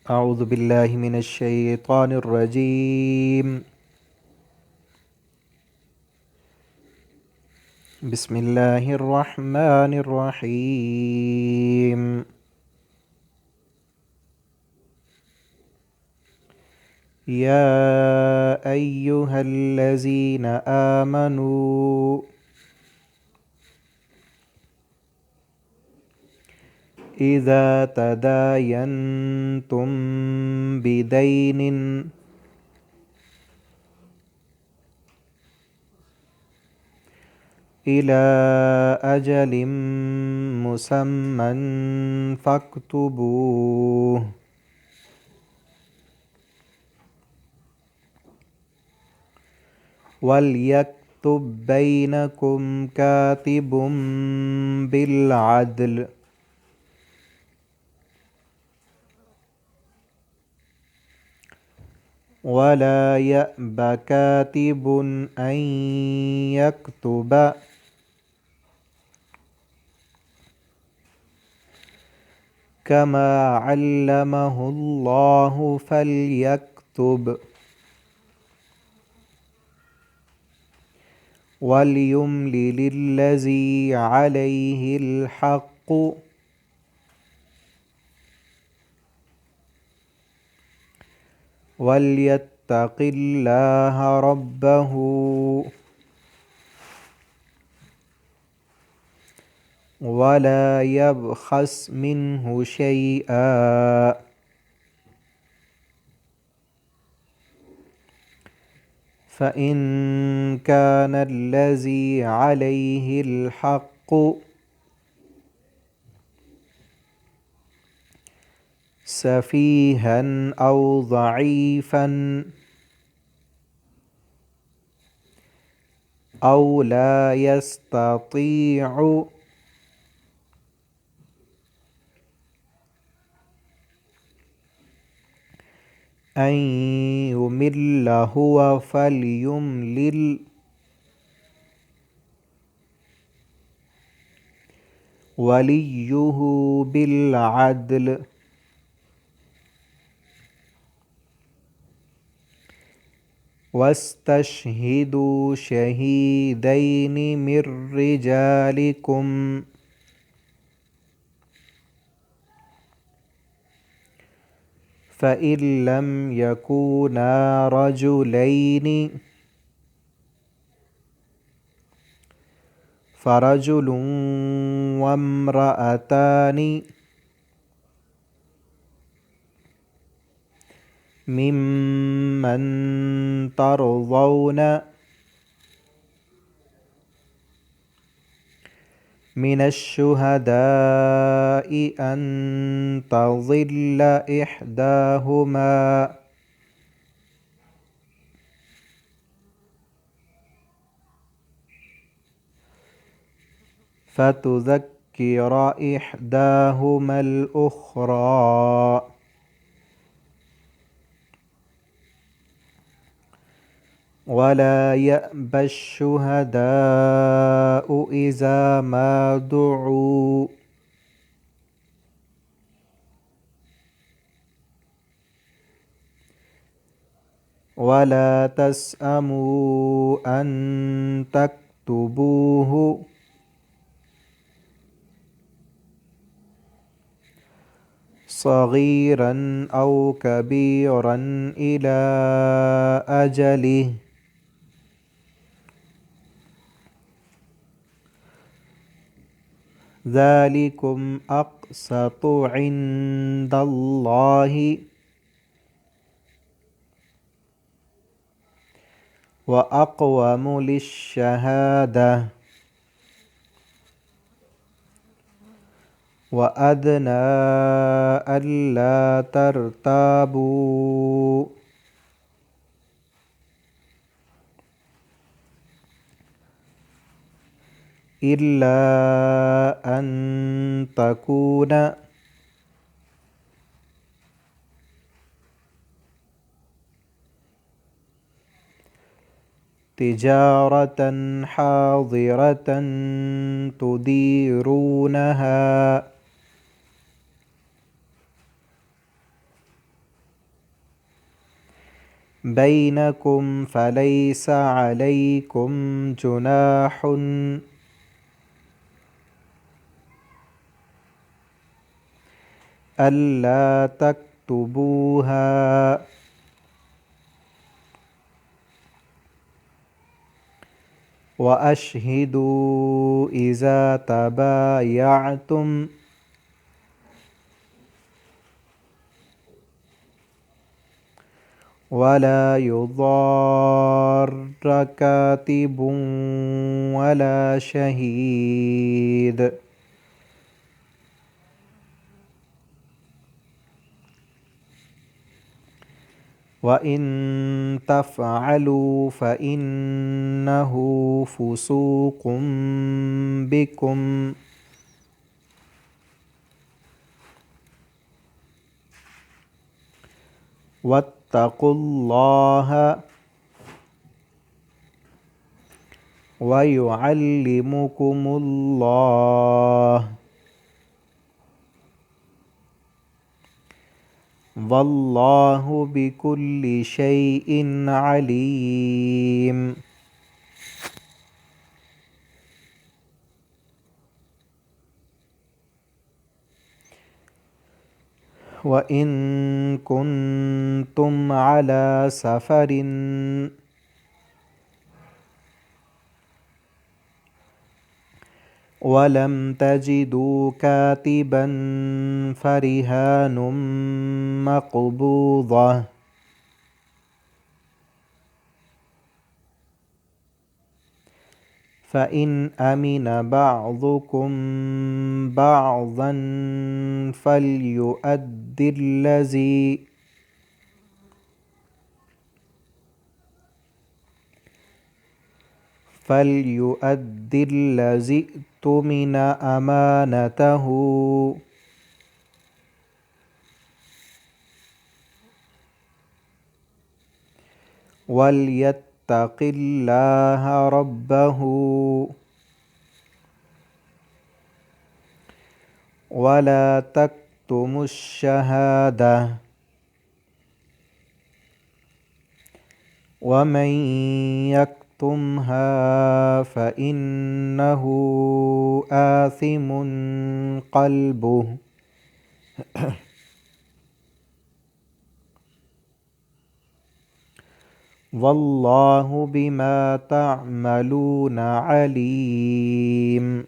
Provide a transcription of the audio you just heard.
أعوذ بالله من الشيطان الرجيم. بسم الله الرحمن الرحيم. يا أيها الذين آمنوا إذا تداينتم بدين إلى أجل مسمى فاكتبوه، وليكتب بينكم كاتب بالعدل، ولا يأب كاتب أن يكتب كما علمه الله فليكتب، وليملل الذي عليه الحق وليتق الله ربه ولا يبخس منه شيئا، فإن كان الذي عليه الحق سفيها أو ضعيفا أو لا يستطيع أن يمل هو فليملل وليه بالعدل، واستشهدوا شهيدين من رجالكم فإن لم يكونا رجلين فرجل وامرأتان ممن ترضون من الشهداء أن تضل إحداهما فتذكر إحداهما الأخرى، ولا يأبى الشهداء إذا ما دعوا ولا تسأموا أن تكتبوه صغيرا أو كبيرا إلى أجله، ذلكم أقسط عند الله وأقوم للشهادة وأدنى ألا ترتابوا، إلا أن تكون تجارة حاضرة تديرونها بينكم فليس عليكم جناح ألا تكتبوها وأشهدوا إذا تبايعتم ولا يضار كاتب ولا شهيد وإن تفعلوا فإنه فسوق بكم واتقوا الله ويعلمكم الله والله بكل شيء عليم وإن كنتم على سفر ولم تجدوا كاتبا فرهان مقبوضة فإن أمن بعضكم بعضا فليؤدي الذي اؤتمن أمانته وليتق الله ربه ولا تكتموا الشهادة ومن يكتمها فإنه آثم قلبه والله بما تعملون عليم